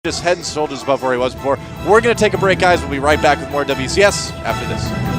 just head and shoulders above where he was before. We're going to take a break, guys. We'll be right back with more WCS after this.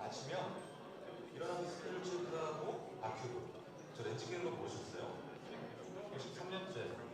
아시면 일어나서 스크린을 체크하고 아큐브 저 렌즈 끼는 거 보셨어요? 13년째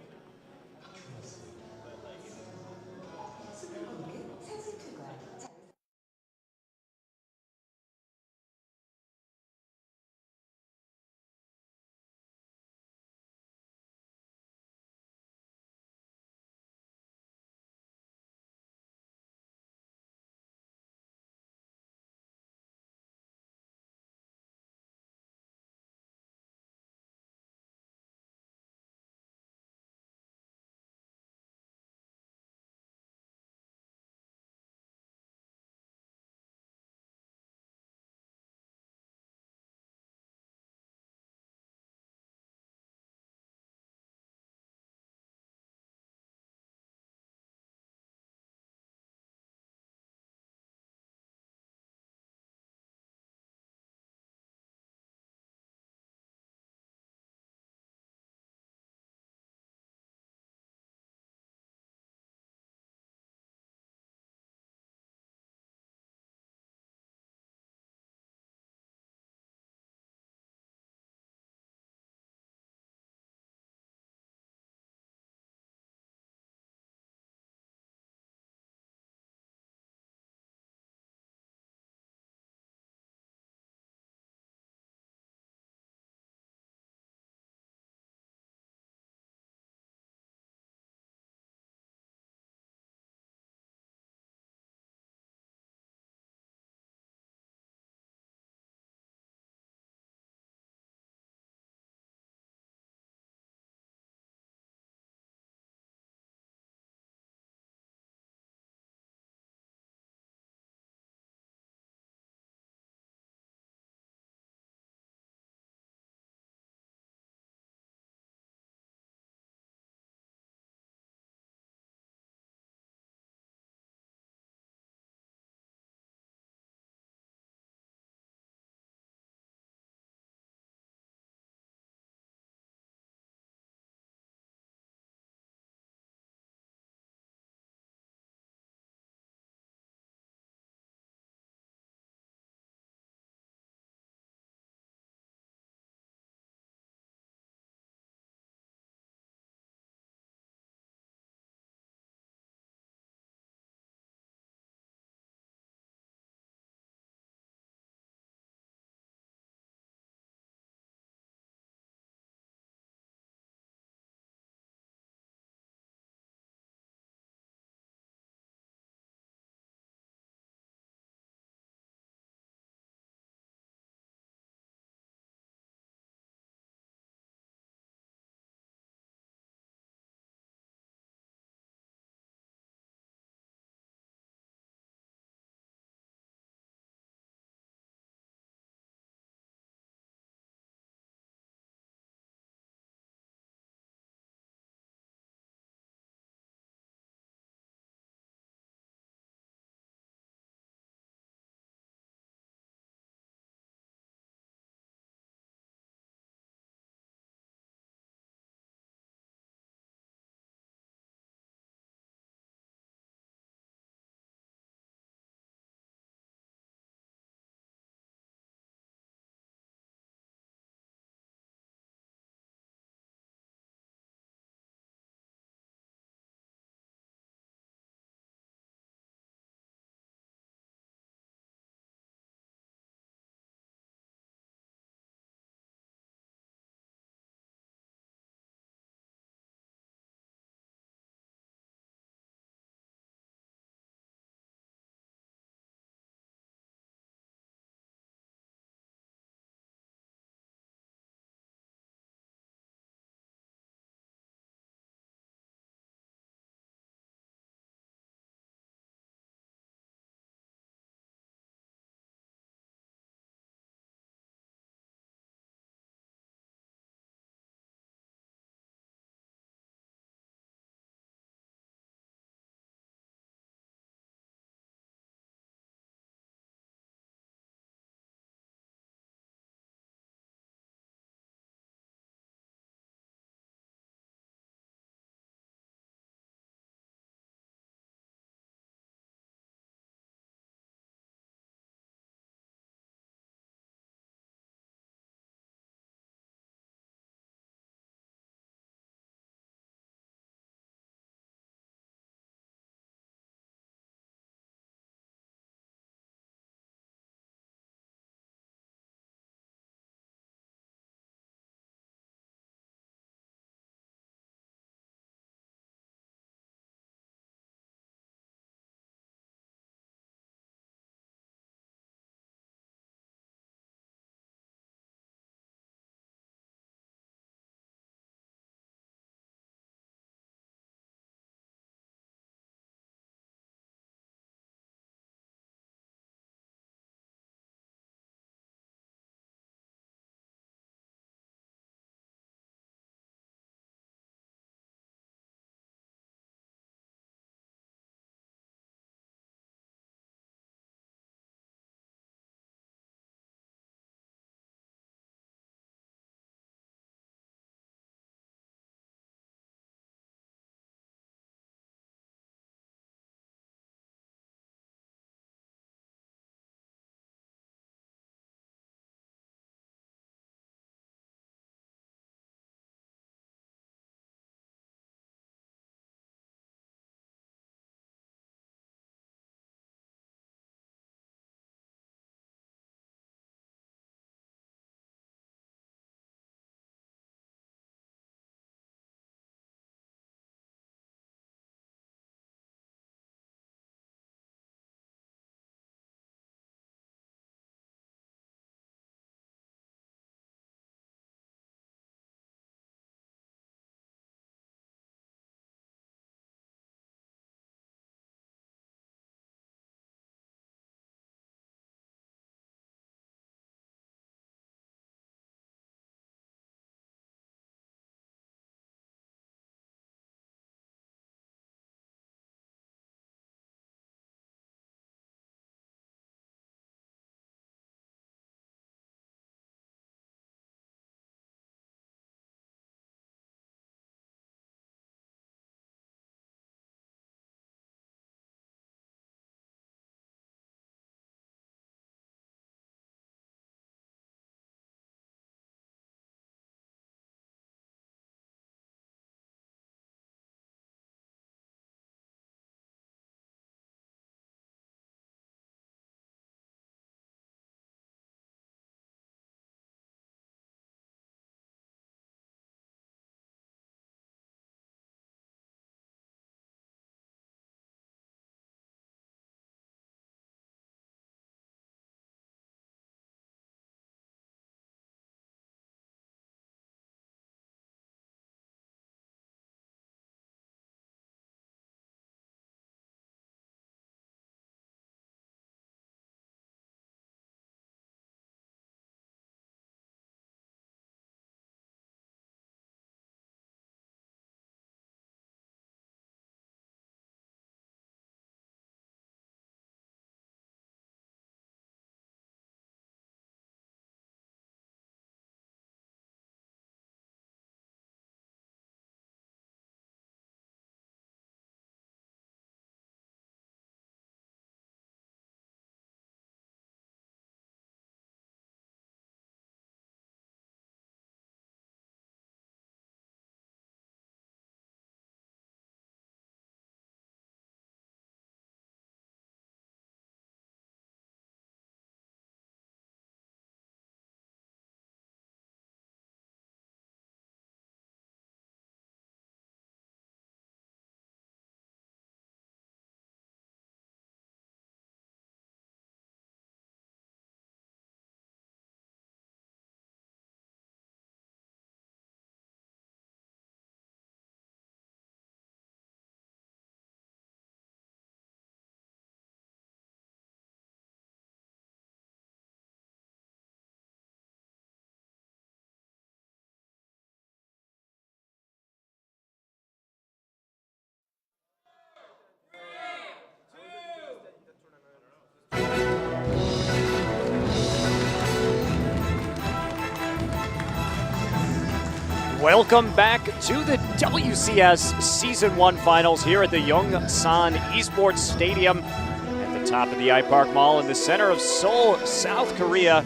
Welcome back to the WCS Season 1 Finals here at the Yongsan Esports Stadium at the top of the iPark Mall in the center of Seoul, South Korea.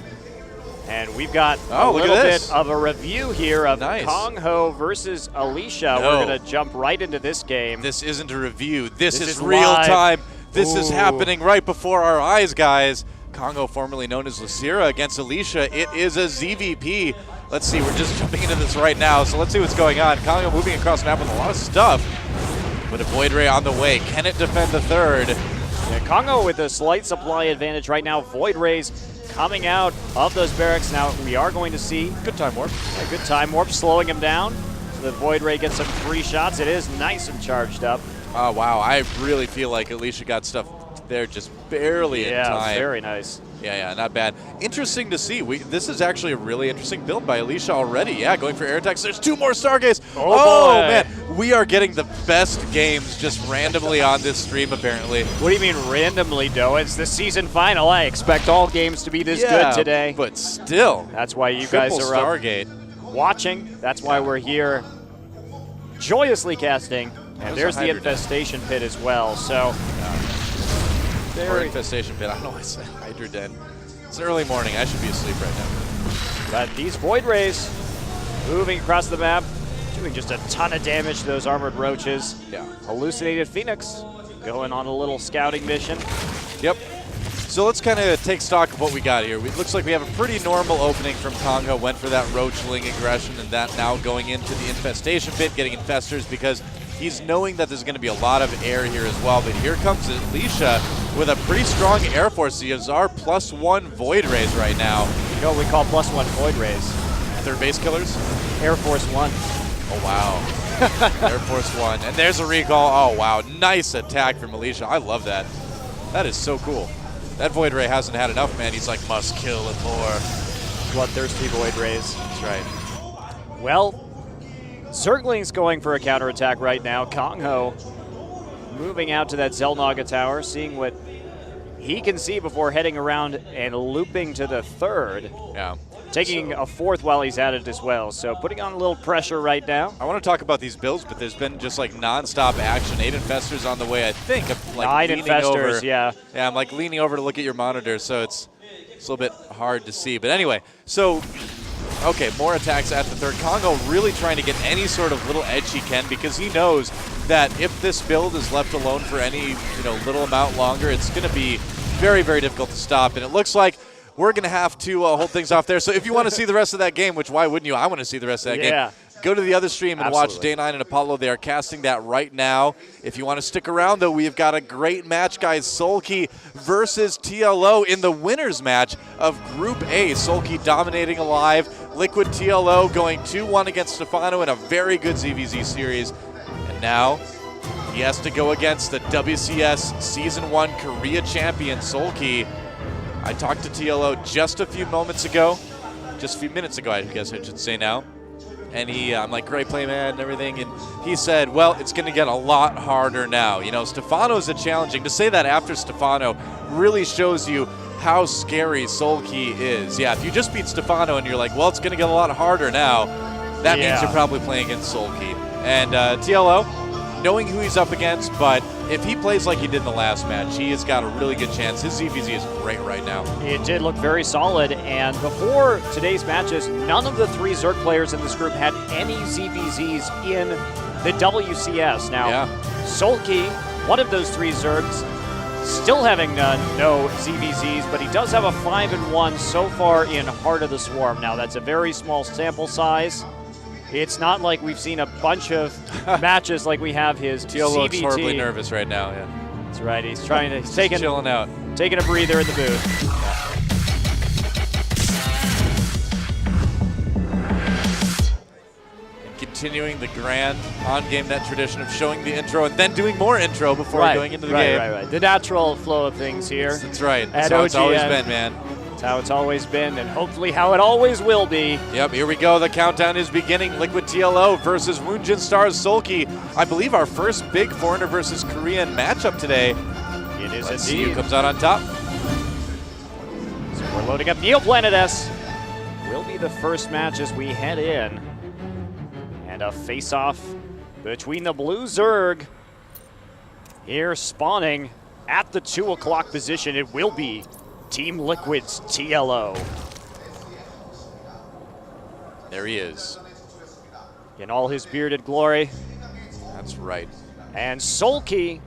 And we've got a little bit of a review here of KangHo versus Alicia. We're going to jump right into this game. This isn't a review. This is real time. This is happening right before our eyes, guys. KangHo, formerly known as Lucira, against Alicia. It is a ZVP. Let's see, we're just jumping into this right now, so let's see what's going on. KangHo moving across the map with a lot of stuff, but a Void Ray on the way. Can it defend the third? Yeah, KangHo with a slight supply advantage right now. Void Rays coming out of those barracks. Now we are going to see good time warp. A good time warp, slowing him down. So the Void Ray gets some free shots. It is nice and charged up. Oh, wow. I really feel like Alicia got stuff there just barely in time. Yeah, very nice. Yeah, not bad. Interesting to see. This is actually a really interesting build by Alicia already. Yeah, going for air attacks. There's 2 more Stargates. Oh man. We are getting the best games just randomly on this stream, apparently. What do you mean randomly, though? It's the season final. I expect all games to be this good today. But still. That's why you guys are Stargate. Watching. That's why we're here joyously casting. And there's the infestation pit as well. So. Or infestation pit. I don't know why I said Hydra Den. It's early morning. I should be asleep right now. But these Void Rays moving across the map, doing just a ton of damage to those armored roaches. Yeah. Hallucinated Phoenix going on a little scouting mission. Yep. So let's kind of take stock of what we got here. It looks like we have a pretty normal opening from KangHo. Went for that roachling aggression, and that now going into the infestation pit, getting infestors because he's knowing that there's going to be a lot of air here as well. But here comes Alicia with a pretty strong Air Force. He is our +1 Void Rays right now. You know what we call +1 Void Rays? Third base killers? Air Force 1. Oh, wow. Air Force 1. And there's a recall. Oh, wow. Nice attack from Alicia. I love that. That is so cool. That Void Ray hasn't had enough, man. He's like, must kill it more. Bloodthirsty Void Rays. That's right. Well, Zergling's going for a counterattack right now. KangHo moving out to that Zelnaga tower, seeing what he can see before heading around and looping to the third. Yeah. Taking a fourth while he's at it as well. So putting on a little pressure right now. I want to talk about these builds, but there's been just like non-stop action. 8 infestors on the way, I think. I'm like 9 infestors, over. yeah. Yeah, I'm like leaning over to look at your monitor, so it's a little bit hard to see. But anyway, so okay, more attacks at the third. KangHo really trying to get any sort of little edge he can because he knows that if this build is left alone for any little amount longer, it's going to be very, very difficult to stop. And it looks like we're going to have to hold things off there. So if you want to see the rest of that game, which why wouldn't you? I want to see the rest of that game. Go to the other stream and watch Day 9 and Apollo. They are casting that right now. If you want to stick around, though, we've got a great match, guys. SoulKey versus TLO in the winner's match of Group A. SoulKey dominating alive. Liquid TLO going 2-1 against Stefano in a very good ZVZ series. And now he has to go against the WCS Season 1 Korea champion, SoulKey. I talked to TLO just a few minutes ago, I guess I should say now. And I'm like, great play, man, and everything. And he said, well, it's going to get a lot harder now. Stefano's challenging. To say that after Stefano really shows you how scary SoulKey is. Yeah, if you just beat Stefano and you're like, well, it's going to get a lot harder now, that means you're probably playing against SoulKey. And TLO, knowing who he's up against, but if he plays like he did in the last match, he has got a really good chance. His ZVZ is great right now. It did look very solid, and before today's matches, none of the 3 Zerg players in this group had any ZVZs in the WCS. Now, SoulKey, one of those 3 Zergs, still having no ZVZs, but he does have a 5-1 so far in Heart of the Swarm. Now, that's a very small sample size. It's not like we've seen a bunch of matches like we have his TL CVT. looks horribly nervous right now, That's right. He's trying to. He's chilling out. Taking a breather in the booth. And continuing the grand on-game net tradition of showing the intro and then doing more intro before going into the game. Right. The natural flow of things here. That's right. That's how it's always been, man. That's how it's always been, and hopefully how it always will be. Yep, here we go. The countdown is beginning. Liquid TLO versus Woonjin Stars SoulKey. I believe our first big foreigner versus Korean matchup today. It is Let's see indeed. who comes out on top. So we're loading up Neoplanet S. Will be the first match as we head in. And a face-off between the blue Zerg. Here spawning at the 2 o'clock position, it will be Team Liquid's TLO. There he is. In all his bearded glory. That's right. And SoulKey,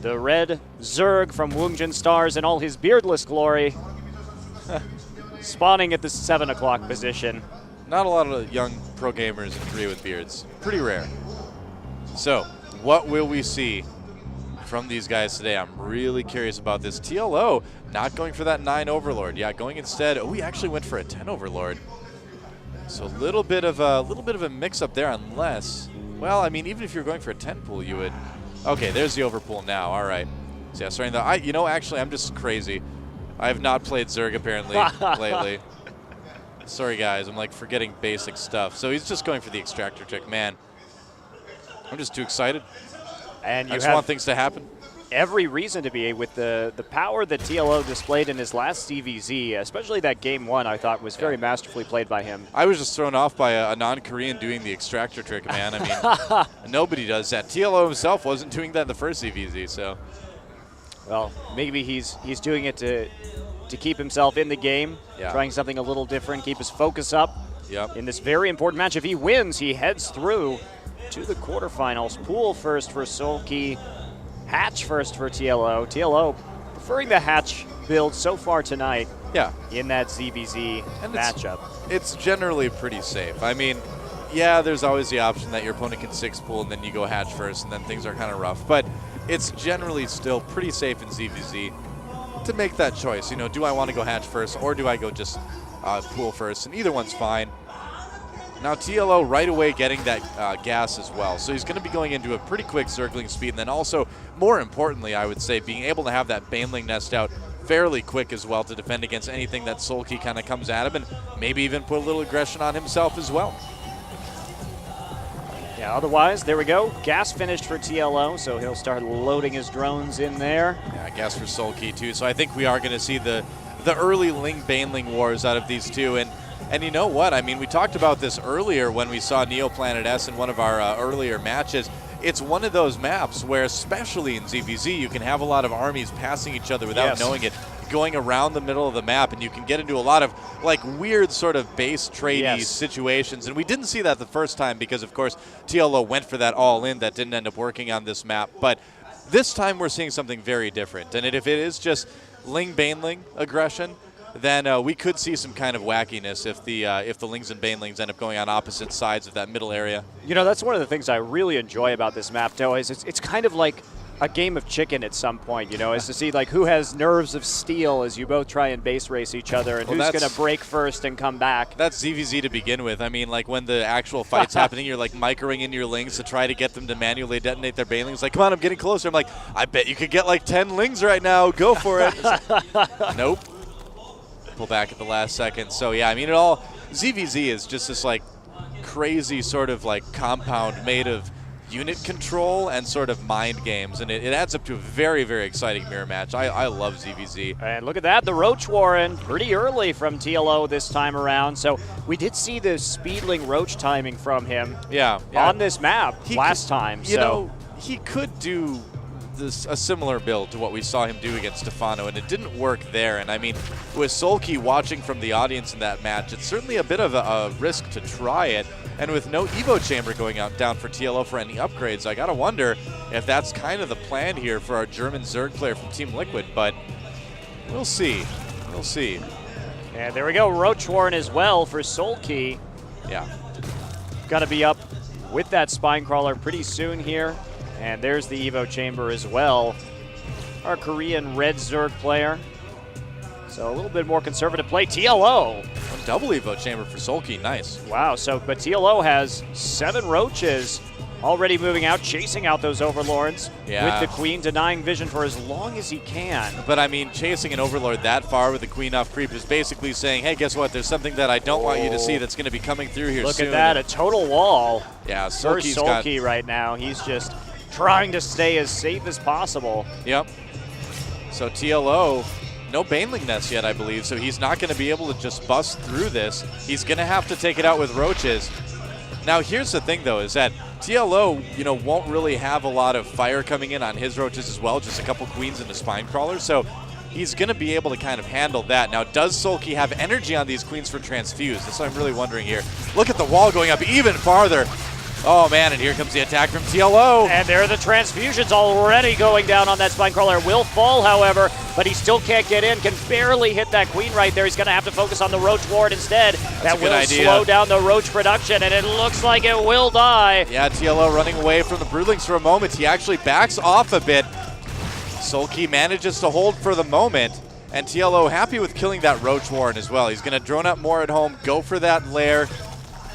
the red Zerg from Woongjin Stars in all his beardless glory, spawning at the 7 o'clock position. Not a lot of young pro gamers in Korea with beards. Pretty rare. So, what will we see from these guys today? I'm really curious about this. TLO not going for that 9 Overlord. Yeah, going instead. Oh, we actually went for a 10 Overlord. So a little bit of a mix-up there, unless, well, I mean, even if you're going for a 10 pool, you would. Okay, there's the overpool now. All right. So yeah, starting the. You know, actually, I'm just crazy. I have not played Zerg apparently lately. Sorry, guys. I'm like forgetting basic stuff. So he's just going for the extractor trick. Man, I'm just too excited. And I just want things to happen. Every reason to be, with the power that TLO displayed in his last CVZ, especially that game 1, I thought was very masterfully played by him. I was just thrown off by a non-Korean doing the extractor trick, man. I mean, nobody does that. TLO himself wasn't doing that in the first CVZ, so. Well, maybe he's doing it to keep himself in the game, trying something a little different, keep his focus up in this very important match. If he wins, he heads through to the quarterfinals. Pool first for SoulKey. Hatch first for TLO. TLO preferring the Hatch build so far tonight in that ZVZ matchup. It's generally pretty safe. I mean, yeah, there's always the option that your opponent can 6 pool and then you go Hatch first and then things are kind of rough. But it's generally still pretty safe in ZVZ to make that choice. You know, do I want to go Hatch first or do I go just pool first? And either one's fine. Now TLO right away getting that gas as well. So he's going to be going into a pretty quick circling speed, and then also, more importantly, I would say, being able to have that Baneling nest out fairly quick as well to defend against anything that SoulKey kind of comes at him, and maybe even put a little aggression on himself as well. Yeah, otherwise, there we go. Gas finished for TLO, so he'll start loading his drones in there. Yeah, gas for SoulKey too. So I think we are going to see the early Ling-Baneling wars out of these two, and you know what? I mean, we talked about this earlier when we saw Neoplanet S in one of our earlier matches. It's one of those maps where, especially in ZVZ, you can have a lot of armies passing each other without knowing it, going around the middle of the map, and you can get into a lot of like weird sort of base tradey situations. And we didn't see that the first time because, of course, TLO went for that all-in that didn't end up working on this map. But this time we're seeing something very different. And if it is just Ling-Baneling aggression, then we could see some kind of wackiness if the Lings and Banelings end up going on opposite sides of that middle area. You know, that's one of the things I really enjoy about this map, though, is it's kind of like a game of chicken at some point, you know, is to see like who has nerves of steel as you both try and base race each other, and who's going to break first and come back. That's ZVZ to begin with. I mean, like when the actual fight's happening, you're like microing in your Lings to try to get them to manually detonate their Banelings. Like, come on, I'm getting closer. I'm like, I bet you could get like 10 Lings right now. Go for it. Nope. Pull back at the last second. So yeah, I mean, ZVZ is just this like crazy sort of like compound made of unit control and sort of mind games, and it adds up to a very, very exciting mirror match. I love ZVZ. And look at that, the Roach Warren pretty early from TLO this time around. So we did see the Speedling Roach timing from him on this map last time. You know, he could do a similar build to what we saw him do against Stefano, and it didn't work there. And I mean, with SoulKey watching from the audience in that match, it's certainly a bit of a risk to try it. And with no Evo chamber going down for TLO for any upgrades, I gotta wonder if that's kind of the plan here for our German Zerg player from Team Liquid, but we'll see. We'll see. And there we go, Roach Warren as well for SoulKey. Yeah. Gotta be up with that Spine Crawler pretty soon here. And there's the Evo chamber as well. Our Korean red Zerg player. So a little bit more conservative play. TLO. A double Evo chamber for SoulKey. Nice. Wow. So, but TLO has 7 Roaches already moving out, chasing out those Overlords. With the Queen denying vision for as long as he can. But I mean, chasing an Overlord that far with the Queen off creep is basically saying, hey, guess what? There's something that I don't want you to see that's going to be coming through here soon. Look at that. A total wall. Yeah, for SoulKey right now. He's just trying to stay as safe as possible. Yep. So TLO, no Baneling nest yet, I believe, so he's not going to be able to just bust through this. He's going to have to take it out with Roaches. Now, here's the thing, though, is that TLO, won't really have a lot of fire coming in on his roaches as well, just a couple queens and a spine crawler, so he's going to be able to kind of handle that. Now, does SoulKey have energy on these queens for transfuse? That's what I'm really wondering here. Look at the wall going up even farther. Oh, man, and here comes the attack from TLO. And there are the transfusions already going down on that spine crawler. Will fall, however, but he still can't get in, can barely hit that queen right there. He's going to have to focus on the roach ward instead. That will slow down the roach production, and it looks like it will die. Yeah, TLO running away from the Broodlings for a moment. He actually backs off a bit. SoulKey manages to hold for the moment, and TLO happy with killing that roach warren as well. He's going to drone up more at home, go for that lair,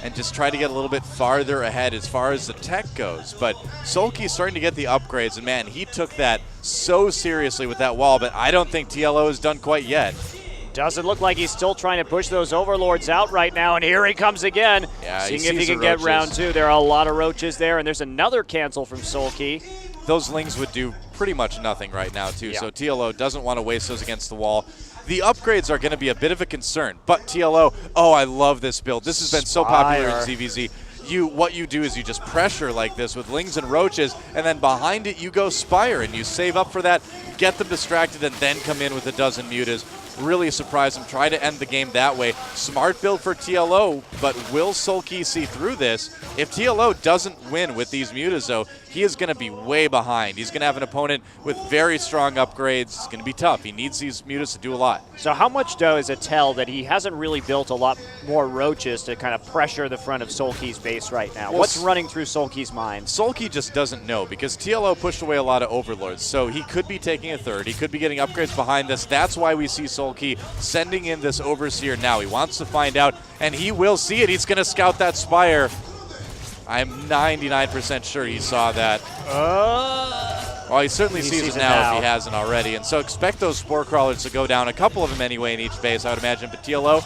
and just try to get a little bit farther ahead as far as the tech goes. But SoulKey's starting to get the upgrades, and man, he took that so seriously with that wall, but I don't think TLO is done quite yet. Doesn't look like he's still trying to push those overlords out right now, and here he comes again. Yeah, seeing if he can get round two. There are a lot of roaches there, and there's another cancel from SoulKey. Those lings would do pretty much nothing right now, too, so TLO doesn't want to waste those against the wall. The upgrades are going to be a bit of a concern, but TLO, oh, I love this build. This has been so popular in ZVZ. What you do is you just pressure like this with lings and roaches, and then behind it you go Spire, and you save up for that, get them distracted, and then come in with a dozen mutas. Really surprise him, try to end the game that way. Smart build for TLO, but will SoulKey see through this? If TLO doesn't win with these mutas, though, he is going to be way behind. He's going to have an opponent with very strong upgrades. It's going to be tough. He needs these mutas to do a lot. So how much, though, is it tell that he hasn't really built a lot more roaches to kind of pressure the front of SoulKey's base right now? Well, what's running through SoulKey's mind? SoulKey just doesn't know, because TLO pushed away a lot of overlords, so he could be taking a third. He could be getting upgrades behind this. That's why we see SoulKey sending in this Overseer now. He wants to find out, and he will see it. He's going to scout that Spire. I'm 99% sure he saw that. Well, he certainly sees it now if he hasn't already. And so expect those Spore Crawlers to go down, a couple of them anyway in each base, I would imagine. But TLO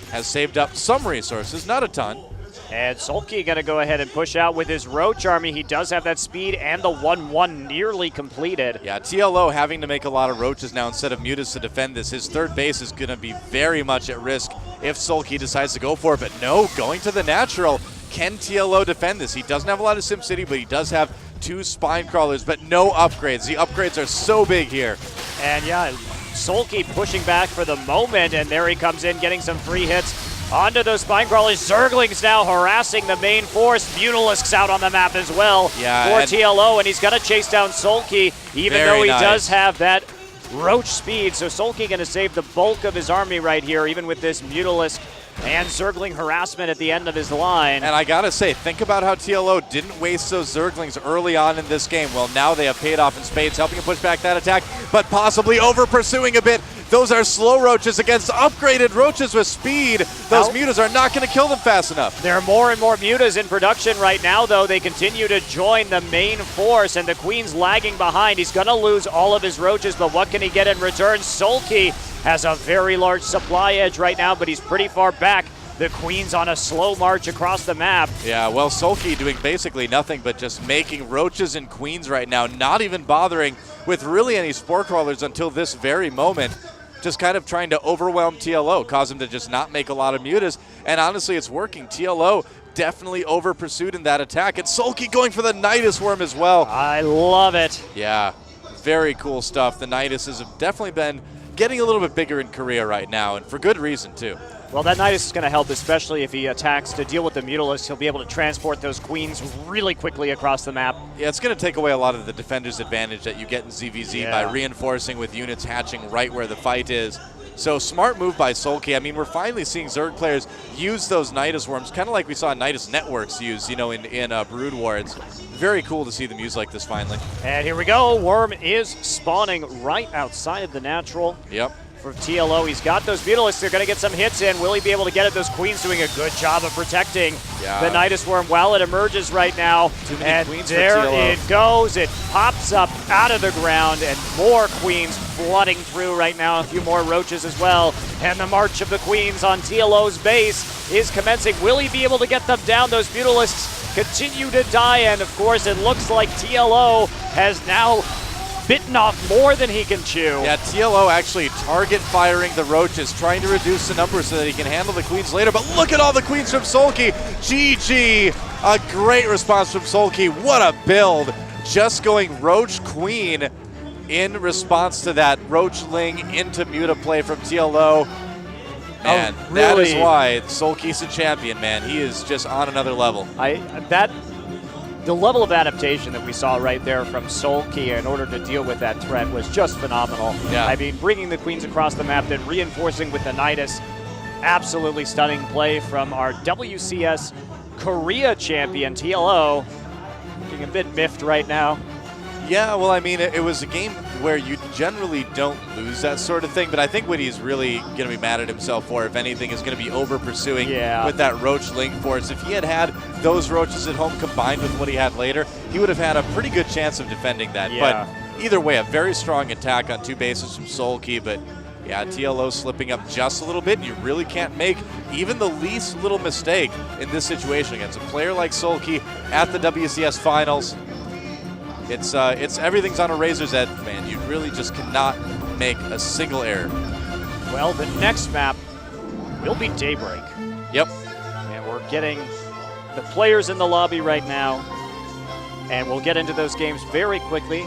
has saved up some resources, not a ton. And SoulKey going to go ahead and push out with his Roach army. He does have that speed and the 1-1 nearly completed. Yeah, TLO having to make a lot of Roaches now instead of mutas to defend this. His third base is going to be very much at risk if SoulKey decides to go for it. But no, going to the natural. Can TLO defend this? He doesn't have a lot of SimCity, but he does have 2 Spine Crawlers, but no upgrades. The upgrades are so big here. And yeah, SoulKey pushing back for the moment, and there he comes in getting some free hits onto those Spine Crawlers. Zerglings now harassing the main force. Mutalisks out on the map as well for TLO, and he's going to chase down SoulKey, even though he does have that Roach speed. So SoulKey going to save the bulk of his army right here, even with this Mutalisk and Zergling harassment at the end of his line. And I gotta say, think about how TLO didn't waste those Zerglings early on in this game. Well, now they have paid off in spades, helping him push back that attack, but possibly over-pursuing a bit. Those are slow Roaches against upgraded Roaches with speed. Those mutas are not going to kill them fast enough. There are more and more mutas in production right now, though. They continue to join the main force, and the Queen's lagging behind. He's going to lose all of his Roaches, but what can he get in return? SoulKey has a very large supply edge right now, but he's pretty far back. The Queen's on a slow march across the map. Yeah, well, SoulKey doing basically nothing but just making Roaches and Queens right now, not even bothering with really any Spore Crawlers until this very moment. Just kind of trying to overwhelm TLO, cause him to just not make a lot of mutas. And honestly, it's working. TLO definitely over-pursued in that attack. And SoulKey going for the Nidus Worm as well. I love it. Yeah, very cool stuff. The Nidus has definitely been getting a little bit bigger in Korea right now, and for good reason, too. Well, that Nidus is going to help, especially if he attacks to deal with the Mutalisks. He'll be able to transport those Queens really quickly across the map. Yeah, it's going to take away a lot of the defender's advantage that you get in ZVZ by reinforcing with units hatching right where the fight is. So smart move by SoulKey. I mean, we're finally seeing Zerg players use those Nidus Worms, kind of like we saw Nidus Networks use, you know, in Brood Wards. Very cool to see them use like this finally. And here we go. Worm is spawning right outside of the natural. Yep. For TLO, he's got those Mutalisks. They're going to get some hits in. Will he be able to get it? Those Queens doing a good job of protecting the Nidus Worm while it emerges right now. Too many Queens for there TLO. it goes. It pops up out of the ground, and more Queens flooding through right now. A few more Roaches as well. And the march of the Queens on TLO's base is commencing. Will he be able to get them down? Those Mutalisks continue to die, and of course it looks like TLO has now bitten off more than he can chew. Yeah, TLO actually target firing the roaches, trying to reduce the numbers so that he can handle the queens later. But look at all the queens from SoulKey. GG, a great response from SoulKey. What a build. Just going Roach Queen in response to that Roach Ling into Muta play from TLO. And really? That is why SoulKey's a champion, man. He is just on another level. The level of adaptation that we saw right there from SoulKey in order to deal with that threat was just phenomenal. Yeah. I mean, bringing the queens across the map, then reinforcing with the Nidus. Absolutely stunning play from our WCS Korea champion, TLO. Looking a bit miffed right now. Yeah, well, I mean, it was a game where you generally don't lose that sort of thing, but I think what he's really going to be mad at himself for, if anything, is going to be over-pursuing with that Roach Ling force. If he had those Roaches at home combined with what he had later, he would have had a pretty good chance of defending that. Yeah. But either way, a very strong attack on 2 bases from SoulKey, but yeah, TLO slipping up just a little bit. You really can't make even the least little mistake in this situation against a player like SoulKey at the WCS Finals. It's everything's on a razor's edge, man. You really just cannot make a single error. Well, the next map will be Daybreak. Yep. And we're getting the players in the lobby right now, and we'll get into those games very quickly.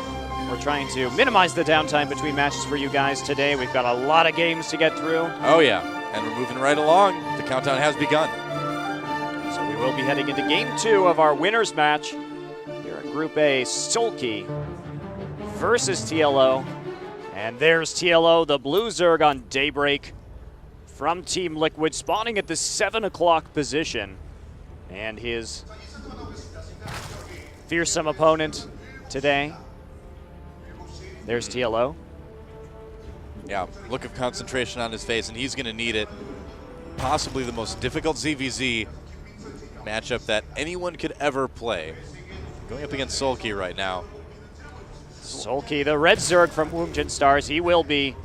We're trying to minimize the downtime between matches for you guys today. We've got a lot of games to get through. Oh, yeah. And we're moving right along. The countdown has begun. So we will be heading into Game 2 of our winners match. Group A, SoulKey versus TLO. And there's TLO, the blue Zerg on Daybreak from Team Liquid, spawning at the 7 o'clock position. And his fearsome opponent today. There's TLO. Yeah, look of concentration on his face, and he's going to need it. Possibly the most difficult ZVZ matchup that anyone could ever play. Going up against SoulKey right now. SoulKey, the red Zerg from Woomjin Stars, he will be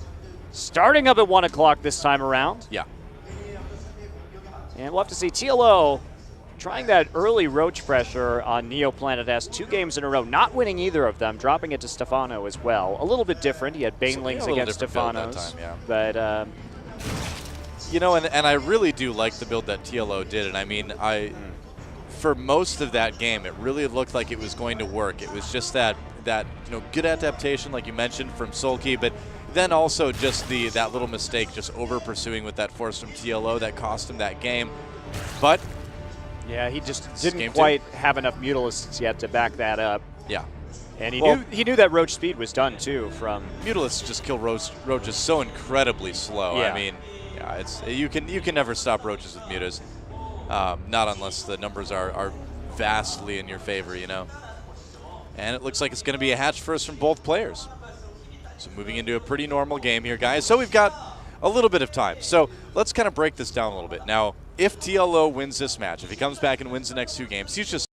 starting up at 1 o'clock this time around. Yeah. And we'll have to see TLO trying that early Roach pressure on Neoplanet S 2 games in a row, not winning either of them, dropping it to Stefano as well. A little bit different. He had Banelings against Stefanos. Yeah. But, you know, and I really do like the build that TLO did. And I mean, for most of that game, it really looked like it was going to work. It was just that good adaptation, like you mentioned, from SoulKey, but then also just that little mistake, just over pursuing with that force from TLO that cost him that game. But yeah, he just didn't quite have enough Mutalisks yet to back that up. Yeah. And he knew that Roach speed was done too from Mutalisks just kill roaches so incredibly slow. Yeah. I mean, yeah, you can never stop roaches with mutas. Not unless the numbers are vastly in your favor, you know. And it looks like it's going to be a hatch first from both players. So moving into a pretty normal game here, guys. So we've got a little bit of time. So let's kind of break this down a little bit. Now, if TLO wins this match, if he comes back and wins the next 2 games, he's just